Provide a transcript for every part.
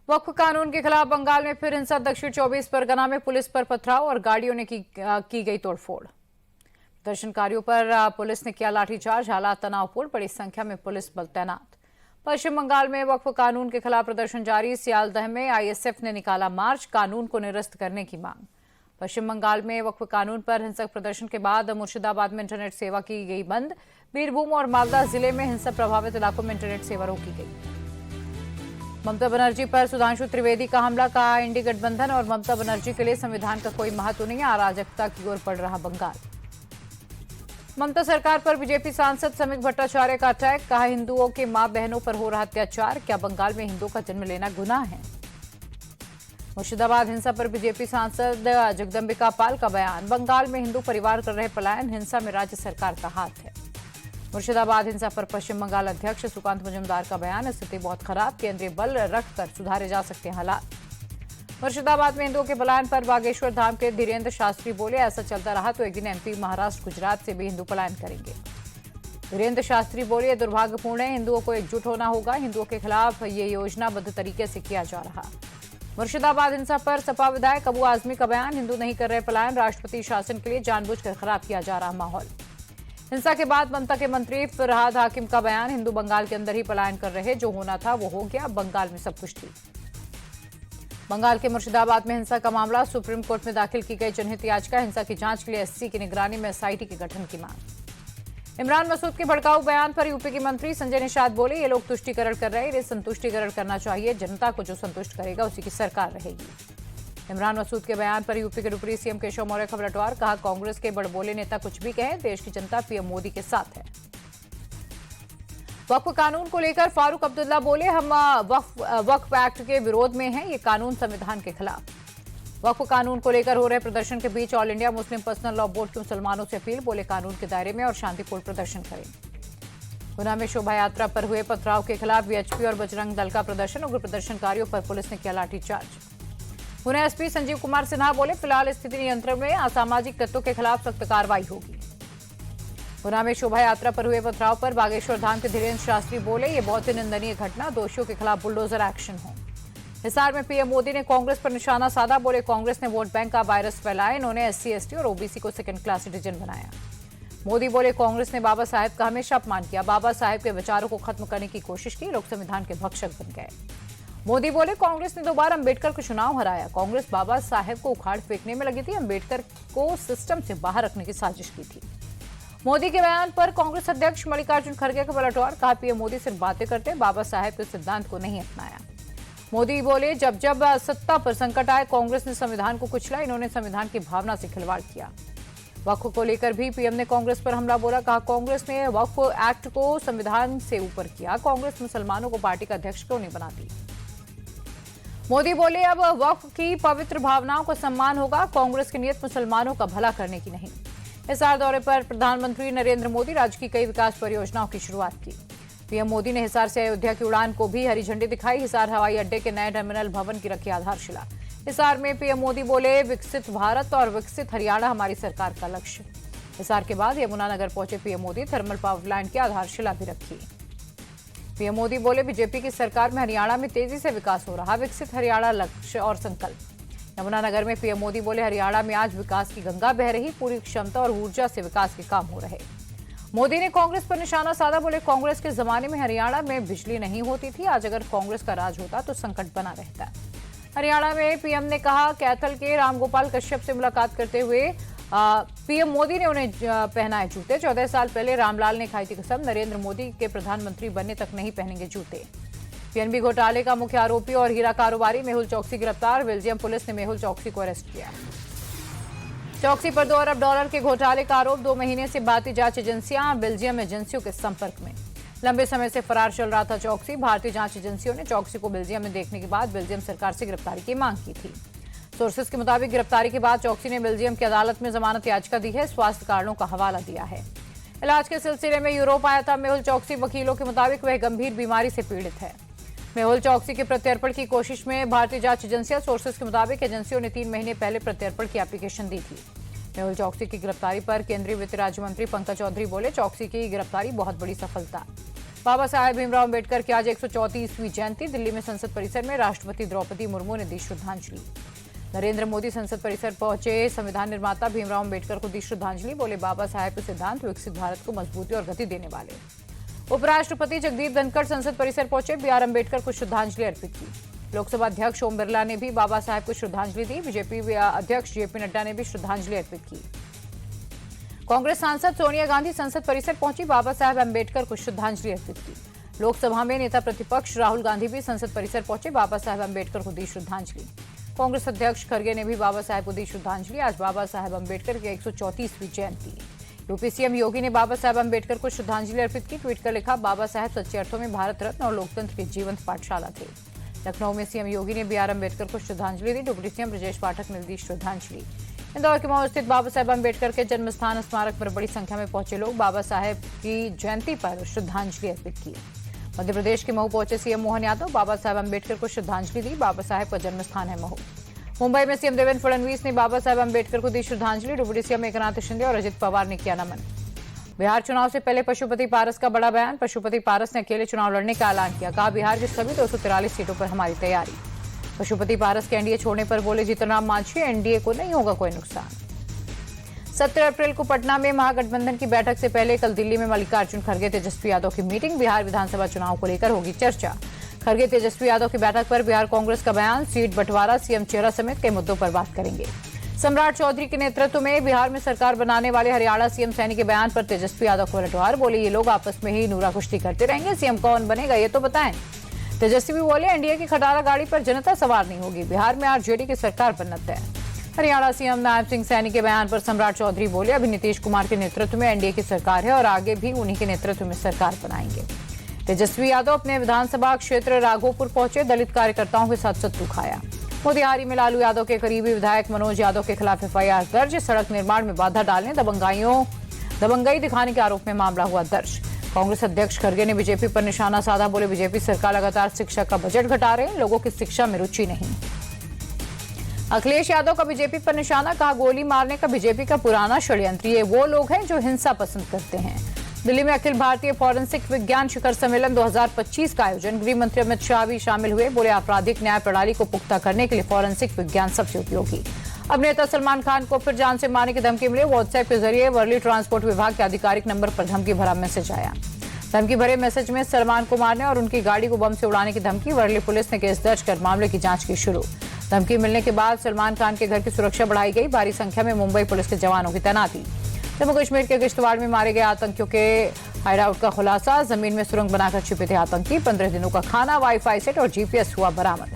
वक्फ कानून के खिलाफ बंगाल में फिर हिंसा। दक्षिण 24 परगना में पुलिस पर पथराव और गाड़ियों ने की गई तोड़फोड़। प्रदर्शनकारियों पर पुलिस ने किया लाठीचार्ज। हालात तनावपूर्ण, बड़ी संख्या में पुलिस बल तैनात। पश्चिम बंगाल में वक्फ कानून के खिलाफ प्रदर्शन जारी। सियालदह में आईएसएफ ने निकाला मार्च, कानून को निरस्त करने की मांग। पश्चिम बंगाल में वक्फ कानून पर हिंसक प्रदर्शन के बाद मुर्शिदाबाद में इंटरनेट सेवा की गई बंद। बीरभूम और मालदा जिले में हिंसा प्रभावित इलाकों में इंटरनेट सेवा रोकी गई। ममता बनर्जी पर सुधांशु त्रिवेदी का हमला, कहा इंडी गठबंधन और ममता बनर्जी के लिए संविधान का कोई महत्व नहीं है, अराजकता की ओर बढ़ रहा बंगाल। ममता सरकार पर बीजेपी सांसद समीक भट्टाचार्य का अटैक, कहा हिंदुओं के मां बहनों पर हो रहा अत्याचार, क्या बंगाल में हिंदुओं का जन्म लेना गुनाह है। मुर्शिदाबाद हिंसा पर बीजेपी सांसद जगदंबिका पाल का बयान, बंगाल में हिंदू परिवार कर रहे पलायन, हिंसा में राज्य सरकार का हाथ है। मुर्शिदाबाद हिंसा पर पश्चिम बंगाल अध्यक्ष सुकांत मजूमदार का बयान, स्थिति बहुत खराब, केंद्रीय बल रखकर सुधारे जा सकते हैं हालात। मुर्शिदाबाद में हिंदुओं के पलायन पर बागेश्वर धाम के धीरेन्द्र शास्त्री बोले, ऐसा चलता रहा तो एक दिन एमपी, महाराष्ट्र, गुजरात से भी हिंदू पलायन करेंगे। धीरेन्द्र शास्त्री बोले, दुर्भाग्यपूर्ण है, हिंदुओं को एकजुट होना होगा, हिंदुओं के खिलाफ ये योजनाबद्ध तरीके से किया जा रहा। मुर्शिदाबाद हिंसा पर सपा विधायक अबू आजमी का बयान, हिंदू नहीं कर रहे पलायन, राष्ट्रपति शासन के लिए जानबूझकर खराब किया जा रहा माहौल। हिंसा के बाद ममता के मंत्री फरहाद हाकिम का बयान, हिंदू बंगाल के अंदर ही पलायन कर रहे, जो होना था वो हो गया, बंगाल में सब कुछ ठीक। बंगाल के मुर्शिदाबाद में हिंसा का मामला, सुप्रीम कोर्ट में दाखिल की गई जनहित याचिका, हिंसा की जांच के लिए एससी की निगरानी में एसआईटी के गठन की मांग। इमरान मसूद के भड़काऊ बयान पर यूपी के मंत्री संजय निषाद बोले, ये लोग तुष्टीकरण कर रहे हैं, इन्हें संतुष्टीकरण करना चाहिए, जनता को जो संतुष्ट करेगा उसी की सरकार रहेगी। इमरान मसूद के बयान पर यूपी के डिप्टी सीएम केशव मौर्य का पलटवार, कहा कांग्रेस के बड़बोले नेता कुछ भी कहें, देश की जनता पीएम मोदी के साथ है। वक्फ कानून को लेकर फारूक अब्दुल्ला बोले, हम वक्फ एक्ट के विरोध में हैं, ये कानून संविधान के खिलाफ। वक्फ कानून को लेकर हो रहे प्रदर्शन के बीच all India Muslim personal law board के मुसलमानों से अपील, बोले कानून के दायरे में और शांतिपूर्ण प्रदर्शन करें। गुना में शोभा यात्रा पर हुए पथराव के खिलाफ वीएचपी और बजरंग दल का प्रदर्शन, उग्र प्रदर्शनकारियों पर पुलिस ने किया लाठीचार्ज। गुना एसपी संजीव कुमार सिन्हा बोले, फिलहाल स्थिति नियंत्रण में, असामाजिक तत्वों के खिलाफ सख्त कार्रवाई होगी। गुना में शोभा यात्रा पर हुए पथराव पर बागेश्वर धाम के धीरेन्द्र शास्त्री बोले, ये बहुत ही निंदनीय घटना, दोषियों के खिलाफ बुलडोजर एक्शन हो। हिसार में पीएम मोदी ने कांग्रेस पर निशाना साधा, बोले कांग्रेस ने वोट बैंक का वायरस फैलाया, इन्होंने एससी एसटी और ओबीसी को सेकंड क्लास सिटीजन बनाया। मोदी बोले, कांग्रेस ने बाबा साहेब का हमेशा अपमान किया, बाबा साहेब के विचारों को खत्म करने की कोशिश की, लोग संविधान के भक्षक बन गए। मोदी बोले, कांग्रेस ने दोबारा अंबेडकर को चुनाव हराया, कांग्रेस बाबा साहेब को उखाड़ फेंकने में लगी थी, अंबेडकर को सिस्टम से बाहर रखने की साजिश की थी। मोदी के बयान पर कांग्रेस अध्यक्ष मल्लिकार्जुन खड़गे का पलटवार, कहा पीएम मोदी सिर्फ बातें करते, बाबा साहेब के सिद्धांत को नहीं अपनाया। मोदी बोले, जब जब सत्ता पर संकट आए, कांग्रेस ने संविधान को कुचला, इन्होंने संविधान की भावना से खिलवाड़ किया। वक्फ को लेकर भी पीएम ने कांग्रेस पर हमला बोला, कहा कांग्रेस ने वक्फ एक्ट को संविधान से ऊपर किया, कांग्रेस मुसलमानों को पार्टी का अध्यक्ष क्यों नहीं बनाती। मोदी बोले, अब वक्फ की पवित्र भावनाओं का सम्मान होगा, कांग्रेस की नीयत मुसलमानों का भला करने की नहीं। हिसार दौरे पर प्रधानमंत्री नरेंद्र मोदी राज्य की कई विकास परियोजनाओं की शुरुआत की। पीएम मोदी ने हिसार से अयोध्या की उड़ान को भी हरी झंडी दिखाई, हिसार हवाई अड्डे के नए टर्मिनल भवन की रखी आधारशिला। हिसार में पीएम मोदी बोले, विकसित भारत और विकसित हरियाणा हमारी सरकार का लक्ष्य। हिसार के बाद यमुनानगर पहुंचे PM Modi, thermal power plant की आधारशिला भी रखी। पीएम मोदी बोले, बीजेपी की सरकार में हरियाणा में तेजी से विकास हो रहा, विकसित हरियाणा लक्ष्य और संकल्प। यमुनानगर में पीएम मोदी बोले, हरियाणा में आज विकास की गंगा बह रही, पूरी क्षमता और ऊर्जा से विकास के काम हो रहे। मोदी ने कांग्रेस पर निशाना साधा, बोले कांग्रेस के जमाने में हरियाणा में बिजली नहीं होती थी, आज अगर कांग्रेस का राज होता तो संकट बना रहता। हरियाणा में पीएम ने कहा, कैथल के रामगोपाल कश्यप से मुलाकात करते हुए पीएम मोदी ने उन्हें पहनाए जूते। 14 साल पहले रामलाल ने खाई थी कसम, नरेंद्र मोदी के प्रधानमंत्री बनने तक नहीं पहनेंगे जूते। पीएनबी घोटाले का मुख्य आरोपी और हीरा कारोबारी मेहुल चौकसी गिरफ्तार, बेल्जियम पुलिस ने मेहुल चौकसी को अरेस्ट किया। चौकसी पर $2 अरब के घोटाले का आरोप, 2 महीने से भारतीय जांच एजेंसियां बेल्जियम एजेंसियों के संपर्क में। लंबे समय से फरार चल रहा था चौकसी, भारतीय जांच एजेंसियों ने चौकसी को बेल्जियम में देखने के बाद बेल्जियम सरकार से गिरफ्तारी की मांग की थी। सोर्सेस के मुताबिक गिरफ्तारी के बाद चौकसी ने बेल्जियम की अदालत में जमानत याचिका दी है, स्वास्थ्य कारणों का हवाला दिया है। इलाज के सिलसिले में यूरोप आया था मेहुल चौकसी, वकीलों के मुताबिक वह गंभीर बीमारी से पीड़ित है। मेहुल चौकसी के प्रत्यर्पण की कोशिश में भारतीय जांच एजेंसियां, सोर्सेस के मुताबिक एजेंसियों ने 3 महीने पहले प्रत्यर्पण की एप्लीकेशन दी थी। मेहुल चौकसी की गिरफ्तारी पर केंद्रीय वित्त राज्य मंत्री पंकज चौधरी बोले, चौकसी की गिरफ्तारी बहुत बड़ी सफलता। बाबा साहेब भीमराव अम्बेडकर की आज 134वीं जयंती। दिल्ली में संसद परिसर में राष्ट्रपति द्रौपदी मुर्मू ने दी श्रद्धांजलि। नरेंद्र मोदी संसद परिसर पहुंचे, संविधान निर्माता भीमराव अम्बेडकर को दी श्रद्धांजलि। बोले, बाबा साहेब के सिद्धांत विकसित भारत को मजबूती और गति देने वाले। उपराष्ट्रपति जगदीप धनखड़ संसद परिसर पहुंचे, बीआर अम्बेडकर को श्रद्धांजलि अर्पित की। लोकसभा अध्यक्ष ओम बिरला ने भी बाबा साहेब को श्रद्धांजलि दी। बीजेपी अध्यक्ष जेपी नड्डा ने भी श्रद्धांजलि अर्पित की। कांग्रेस सांसद सोनिया गांधी संसद परिसर पहुंची, बाबा साहेब अम्बेडकर को श्रद्धांजलि अर्पित की। लोकसभा में नेता प्रतिपक्ष राहुल गांधी भी संसद परिसर पहुंचे, बाबा साहेब अम्बेडकर को दी श्रद्धांजलि। कांग्रेस अध्यक्ष खड़गे ने भी बाबा साहेब को दी श्रद्धांजलि। आज बाबा साहेब अम्बेडकर की 134वीं जयंती। यूपी सीएम योगी ने बाबा साहेब अम्बेडकर को श्रद्धांजलि अर्पित की। ट्वीट कर लिखा, बाबा साहेब सच्चे अर्थों में भारत रत्न और लोकतंत्र की जीवंत पाठशाला थे। लखनऊ में सीएम योगी ने बीआर अम्बेडकर को श्रद्धांजलि दी। डिप्टी सीएम ब्रजेश पाठक ने दी श्रद्धांजलि। इंदौर के मऊ स्थित बाबा साहेब अम्बेडकर के जन्म स्थान स्मारक पर बड़ी संख्या में पहुंचे लोग बाबा साहेब की जयंती पर श्रद्धांजलि अर्पित की। मध्य प्रदेश के महू पहुंचे सीएम मोहन यादव, बाबा साहेब अम्बेडकर को श्रद्धांजलि दी। बाबा साहेब का जन्म स्थान है महू। मुंबई में सीएम देवेंद्र फडणवीस ने बाबा साहेब अम्बेडकर को दी श्रद्धांजलि। डिप्टी सीएम एकनाथ शिंदे और अजित पवार ने किया नमन। बिहार चुनाव से पहले पशुपति पारस का बड़ा बयान। पशुपति पारस ने अकेले चुनाव लड़ने का ऐलान किया। कहा, बिहार की सभी 243 सीटों पर हमारी तैयारी। पशुपति पारस के एनडीए छोड़ने पर बोले जीतनराम मांझी, एनडीए को नहीं होगा कोई नुकसान। 17 अप्रैल को पटना में महागठबंधन की बैठक से पहले कल दिल्ली में मल्लिकार्जुन खड़गे तेजस्वी यादव की मीटिंग। बिहार विधानसभा चुनाव को लेकर होगी चर्चा। खड़गे तेजस्वी यादव की बैठक पर बिहार कांग्रेस का बयान, सीट बंटवारा, सीएम चेहरा समेत कई मुद्दों पर बात करेंगे। सम्राट चौधरी के नेतृत्व में बिहार में सरकार बनाने वाले हरियाणा सीएम सैनी के बयान पर तेजस्वी यादव को पलटवार। बोले, ये लोग आपस में ही नूरा कुश्ती करते रहेंगे, सीएम कौन बनेगा ये तो बताएं। तेजस्वी बोले, एनडीए की खटारा गाड़ी पर जनता सवार नहीं होगी, बिहार में आरजेडी की सरकार बनना तय। हरियाणा सीएम नायब सिंह सैनी के बयान पर सम्राट चौधरी बोले, अभी नीतीश कुमार के नेतृत्व में एनडीए की सरकार है और आगे भी उन्हीं के नेतृत्व में सरकार बनाएंगे। तेजस्वी यादव अपने विधानसभा क्षेत्र राघोपुर पहुंचे, दलित कार्यकर्ताओं के साथ सत्तू खाया। मोतिहारी में लालू यादव के करीबी विधायक मनोज यादव के खिलाफ एफआईआर दर्ज। सड़क निर्माण में बाधा डालने, दबंगई दिखाने के आरोप में मामला हुआ दर्ज। कांग्रेस अध्यक्ष खड़गे ने बीजेपी पर निशाना साधा। बोले, बीजेपी सरकार लगातार शिक्षा का बजट घटा रहे हैं, लोगों की शिक्षा में रुचि नहीं। अखिलेश यादव का बीजेपी पर निशाना। कहा, गोली मारने का बीजेपी का पुराना षड्यंत्र। ये वो लोग हैं जो हिंसा पसंद करते हैं। दिल्ली में अखिल भारतीय फॉरेंसिक विज्ञान शिखर सम्मेलन 2025 का आयोजन। गृह मंत्री अमित शाह भी शामिल हुए। बोले, आपराधिक न्याय प्रणाली को पुख्ता करने के लिए फॉरेंसिक विज्ञान सबसे उपयोगी। अभिनेता सलमान खान को फिर जान से मारने की धमकी मिली। व्हाट्सएप के जरिए वर्ली ट्रांसपोर्ट विभाग के आधिकारिक नंबर पर धमकी भरा मैसेज आया। धमकी भरे मैसेज में सलमान को मारने और उनकी गाड़ी को बम से उड़ाने की धमकी। वर्ली पुलिस ने केस दर्ज कर मामले की जांच की शुरू। धमकी मिलने के बाद सलमान खान के घर की सुरक्षा बढ़ाई गई। भारी संख्या में मुंबई पुलिस के जवानों की तैनाती। जम्मू कश्मीर के किश्तवाड़ में मारे गए आतंकियों के हाइडआउट का खुलासा। जमीन में सुरंग बनाकर छिपे थे आतंकी। 15 दिनों का खाना, वाईफाई सेट और जीपीएस हुआ बरामद।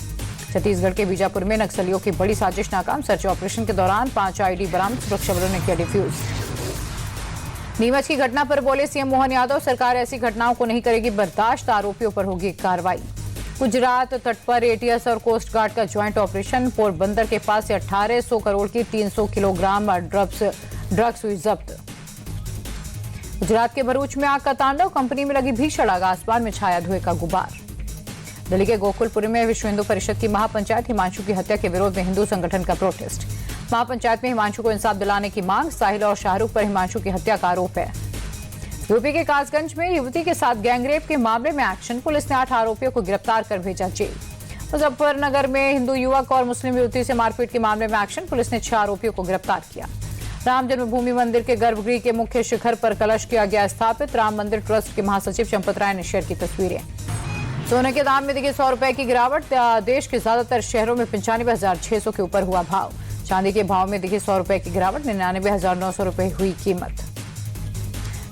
छत्तीसगढ़ के बीजापुर में नक्सलियों की बड़ी साजिश नाकाम। सर्च ऑपरेशन के दौरान 5 आईडी बरामद। सुरक्षा बलों ने किया डिफ्यूज। नीमच की घटना पर बोले सीएम मोहन यादव, सरकार ऐसी घटनाओं को नहीं करेगी बर्दाश्त, आरोपियों पर होगी कार्रवाई। गुजरात तट पर एटीएस और कोस्ट गार्ड का ज्वाइंट ऑपरेशन। पोरबंदर के पास से 1800 करोड़ की 300 किलोग्राम ड्रग्स हुई जब्त। गुजरात के भरूच में आग का तांडव। कंपनी में लगी भीषण आग, आसमान में छाया धुएं का गुबार। दिल्ली के गोकुलपुरी में विश्व हिंदू परिषद की महापंचायत। हिमांशु की हत्या के विरोध में हिंदू संगठन का प्रोटेस्ट। महापंचायत में हिमांशु को इंसाफ दिलाने की मांग। साहिल और शाहरुख पर हिमांशु की हत्या का आरोप है। यूपी के कासगंज में युवती के साथ गैंगरेप के मामले में एक्शन। पुलिस ने 8 आरोपियों को गिरफ्तार कर भेजा जेल। मुजफ्फरनगर में हिंदू युवक और मुस्लिम युवती से मारपीट के मामले में एक्शन। पुलिस ने 6 आरोपियों को गिरफ्तार किया। राम जन्मभूमि मंदिर के गर्भगृह के मुख्य शिखर पर कलश किया गया स्थापित। राम मंदिर ट्रस्ट के महासचिव चंपत राय ने शेयर की तस्वीरें। सोने के दाम में दिखी 100 रुपए की गिरावट। देश के ज्यादातर शहरों में 95,600 के ऊपर हुआ भाव। चांदी के भाव में दिखी 100 रुपए की गिरावट। 99,900 रुपए हुई कीमत।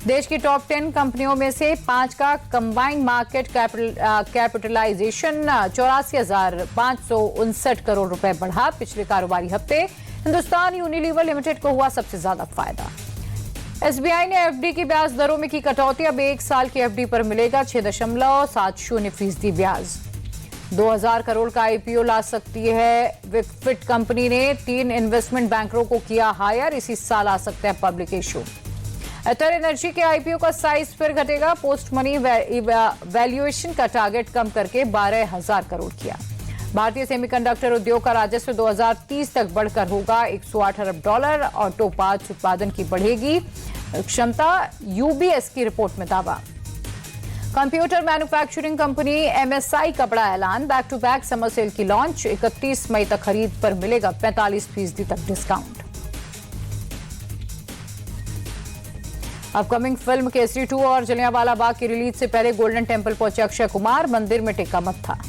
देश की टॉप 10 कंपनियों में से 5 का कंबाइंड मार्केट कैपिटलाइजेशन 84,559 करोड़ रुपए बढ़ा। पिछले कारोबारी हफ्ते हिंदुस्तान यूनिलीवर लिमिटेड को हुआ सबसे ज्यादा फायदा। एसबीआई ने एफडी की ब्याज दरों में की कटौती। अब 1 साल की एफडी पर मिलेगा 6.70% ब्याज। 2000 करोड़ का आईपीओ ला सकती है विकफिट कंपनी ने। 3 इन्वेस्टमेंट बैंकरों को किया हायर। इसी साल आ सकता है पब्लिक इशू। एथर एनर्जी के आईपीओ का साइज फिर घटेगा। पोस्ट मनी वैल्यूएशन का टारगेट कम करके 12,000 करोड़ किया। भारतीय सेमीकंडक्टर उद्योग का राजस्व 2030 तक बढ़कर होगा $108 अरब। ऑटो पार्ट्स उत्पादन की बढ़ेगी क्षमता। यूबीएस की रिपोर्ट में दावा। कंप्यूटर मैन्युफैक्चरिंग कंपनी एमएसआई का बड़ा ऐलान, back to back summer sale की लॉन्च। 31 मई तक खरीद पर मिलेगा 45% तक डिस्काउंट। अपकमिंग फिल्म केसरी 2 और जलियांवाला बाग की रिलीज से पहले गोल्डन टेम्पल पहुंचे अक्षय कुमार, मंदिर में टेका मत्था।